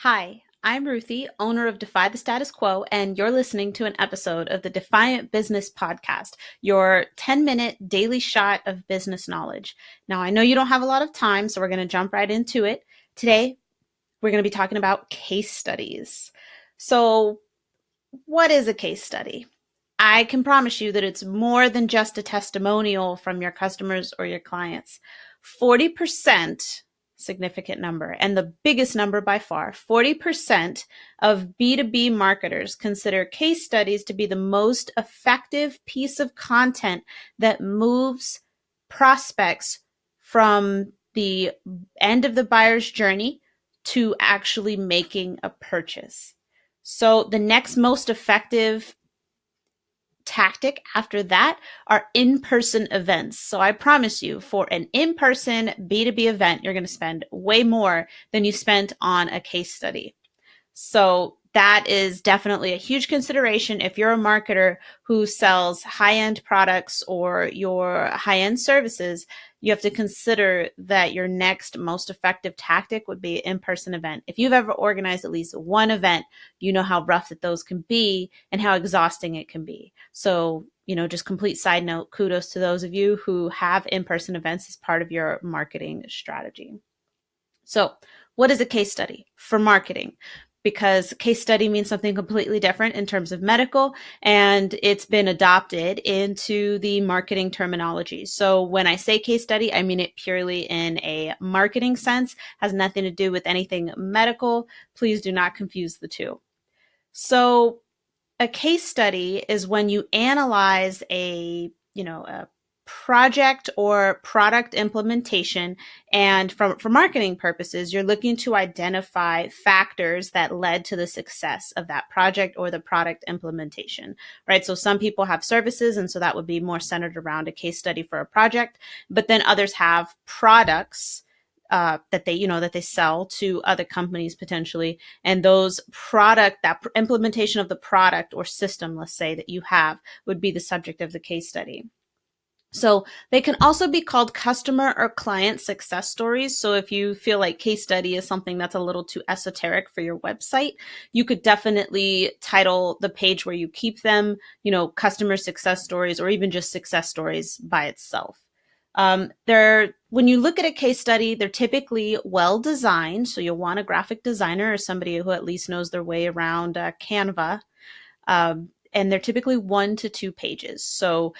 Hi, I'm Ruthie, owner of Defy the Status Quo, and you're listening to an episode of the Defiant Business Podcast, your 10-minute daily shot of business knowledge. Now, I know you don't have a lot of time, so we're going to jump right into it. Today, we're going to be talking about case studies. So, what is a case study? I can promise you that it's more than just a testimonial from your customers or your clients. 40%, significant number, and the biggest number by far, 40% of B2B marketers consider case studies to be the most effective piece of content that moves prospects from the end of the buyer's journey to actually making a purchase. So the next most effective tactic after that are in-person events. So I promise you, for an in-person B2B event, you're going to spend way more than you spent on a case study. So that is definitely a huge consideration if you're a marketer who sells high-end products or your high-end services. You have to consider that your next most effective tactic would be an in-person event. If you've ever organized at least one event, you know how rough that those can be and how exhausting it can be. So, just complete side note, kudos to those of you who have in-person events as part of your marketing strategy. So, what is a case study for marketing? Because case study means something completely different in terms of medical, and it's been adopted into the marketing terminology. So when I say case study, I mean it purely in a marketing sense, has nothing to do with anything medical. Please do not confuse the two. So a case study is when you analyze a project or product implementation, and for marketing purposes, you're looking to identify factors that led to the success of that project or the product implementation, right? So some people have services, and so that would be more centered around a case study for a project, but then others have products that they sell to other companies potentially, and that implementation of the product or system, let's say, that you have would be the subject of the case study. So they can also be called customer or client success stories. So if you feel like case study is something that's a little too esoteric for your website, you could definitely title the page where you keep them, customer success stories, or even just success stories by itself. When you look at a case study, they're typically well designed. So you'll want a graphic designer or somebody who at least knows their way around Canva. And they're typically 1 to 2 pages. So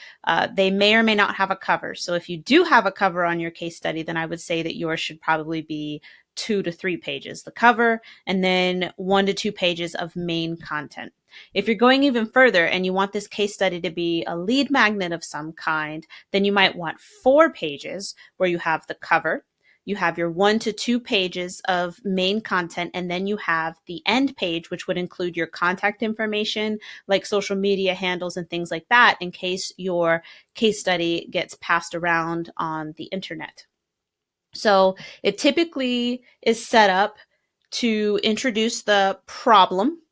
they may or may not have a cover. So if you do have a cover on your case study, then I would say that yours should probably be 2 to 3 pages, the cover, and then 1 to 2 pages of main content. If you're going even further and you want this case study to be a lead magnet of some kind, then you might want 4 pages where you have the cover, you have your 1 to 2 pages of main content, and then you have the end page, which would include your contact information, like social media handles and things like that, in case your case study gets passed around on the internet. So it typically is set up to introduce the problem,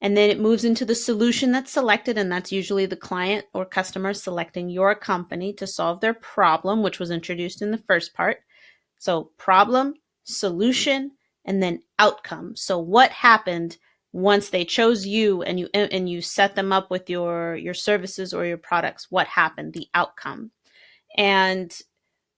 and then it moves into the solution that's selected, and that's usually the client or customer selecting your company to solve their problem, which was introduced in the first part. So problem, solution, and then outcome. So what happened once they chose you and you set them up with your services or your products? What happened? The outcome. And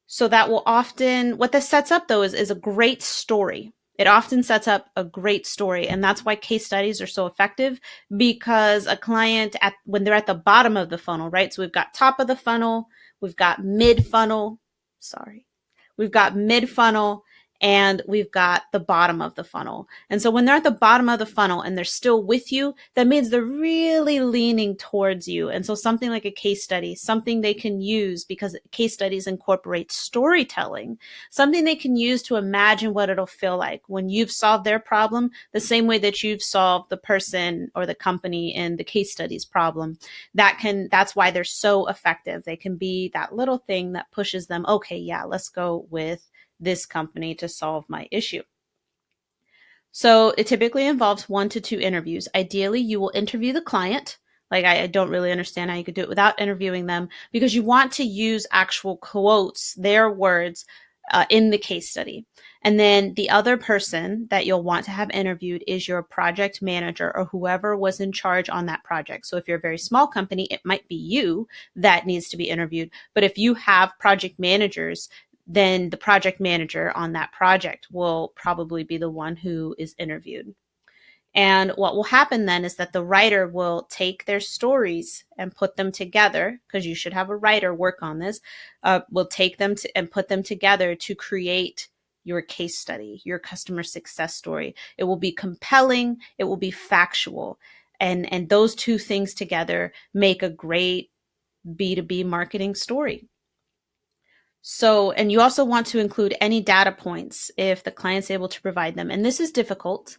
so that will often, what this sets up though is a great story. It often sets up a great story. And that's why case studies are so effective, because a client when they're at the bottom of the funnel, right? So we've got top of the funnel, we've got mid funnel, we've got mid funnel, and we've got the bottom of the funnel. And so when they're at the bottom of the funnel and they're still with you, that means they're really leaning towards you. And so something like a case study, something they can use, because case studies incorporate storytelling, something they can use to imagine what it'll feel like when you've solved their problem, the same way that you've solved the person or the company in the case study's problem. That's why they're so effective. They can be that little thing that pushes them, okay, yeah, let's go with this company to solve my issue. So it typically involves 1 to 2 interviews. Ideally, you will interview the client. Like, I don't really understand how you could do it without interviewing them, because you want to use actual quotes, their words, in the case study. And then the other person that you'll want to have interviewed is your project manager or whoever was in charge on that project. So if you're a very small company, it might be you that needs to be interviewed. But if you have project managers, then the project manager on that project will probably be the one who is interviewed. And what will happen then is that the writer will take their stories and put them together, because you should have a writer work on this, will take them and put them together to create your case study, your customer success story. It will be compelling, it will be factual. And those two things together make a great B2B marketing story. So, and you also want to include any data points if the client's able to provide them. And this is difficult.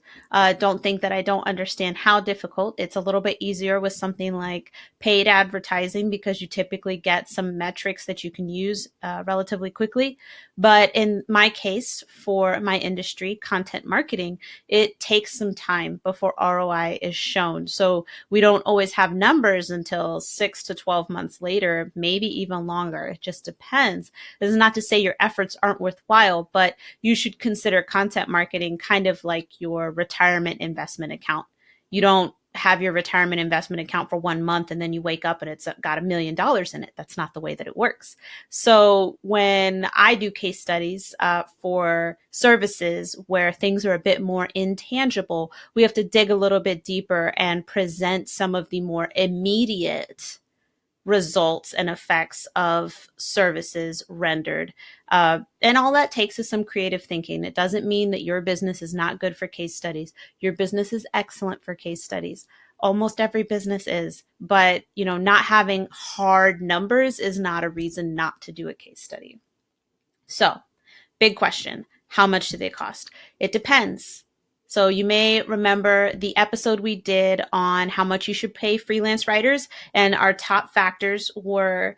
Don't think that I don't understand how difficult. It's a little bit easier with something like paid advertising because you typically get some metrics that you can use relatively quickly. But in my case, for my industry, content marketing, it takes some time before ROI is shown. So we don't always have numbers until 6 to 12 months later, maybe even longer. It just depends. This is not to say your efforts aren't worthwhile, but you should consider content marketing kind of like your retirement investment account. You don't have your retirement investment account for 1 month and then you wake up and it's got $1 million in it. That's not the way that it works. So when I do case studies for services where things are a bit more intangible, we have to dig a little bit deeper and present some of the more immediate results and effects of services rendered. And all that takes is some creative thinking. It doesn't mean that your business is not good for case studies. Your business is excellent for case studies. Almost every business is, but not having hard numbers is not a reason not to do a case study. So, big question. How much do they cost? It depends. So you may remember the episode we did on how much you should pay freelance writers, and our top factors were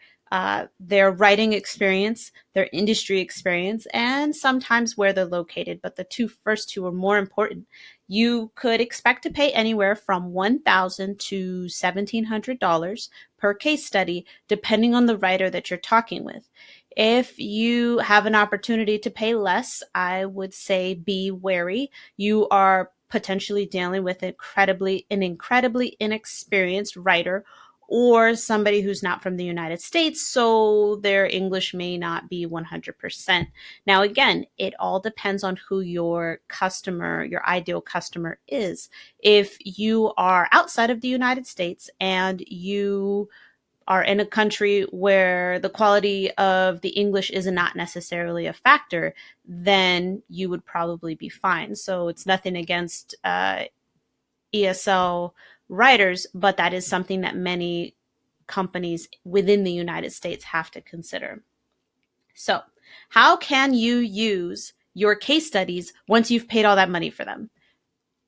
their writing experience, their industry experience, and sometimes where they're located. But the first two are more important. You could expect to pay anywhere from $1,000 to $1,700 per case study, depending on the writer that you're talking with. If you have an opportunity to pay less, I would say be wary. You are potentially dealing with an incredibly inexperienced writer or somebody who's not from the United States, so their English may not be 100%. Now, again, it all depends on who your ideal customer is. If you are outside of the United States and you are in a country where the quality of the English is not necessarily a factor, then you would probably be fine. So it's nothing against ESL writers, but that is something that many companies within the United States have to consider. So how can you use your case studies once you've paid all that money for them?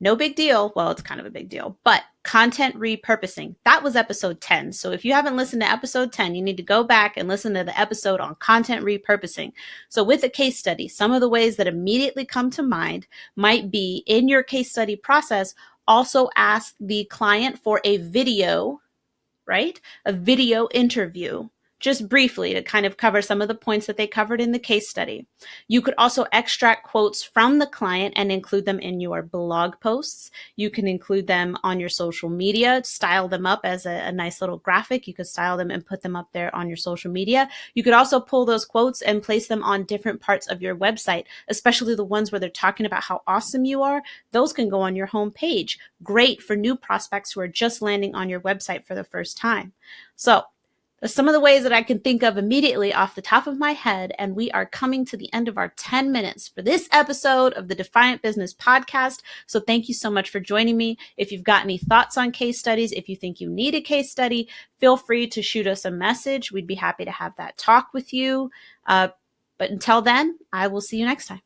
No big deal. Well, it's kind of a big deal, but content repurposing. That was episode 10. So if you haven't listened to episode 10, you need to go back and listen to the episode on content repurposing. So with a case study, some of the ways that immediately come to mind might be in your case study process, also ask the client for a video, right? A video interview, just briefly to kind of cover some of the points that they covered in the case study. You could also extract quotes from the client and include them in your blog posts. You can include them on your social media, style them up as a nice little graphic. You could style them and put them up there on your social media. You could also pull those quotes and place them on different parts of your website, especially the ones where they're talking about how awesome you are. Those can go on your homepage. Great for new prospects who are just landing on your website for the first time. So some of the ways that I can think of immediately off the top of my head, and we are coming to the end of our 10 minutes for this episode of the Defiant Business Podcast. So thank you so much for joining me. If you've got any thoughts on case studies, if you think you need a case study, feel free to shoot us a message. We'd be happy to have that talk with you. But until then, I will see you next time.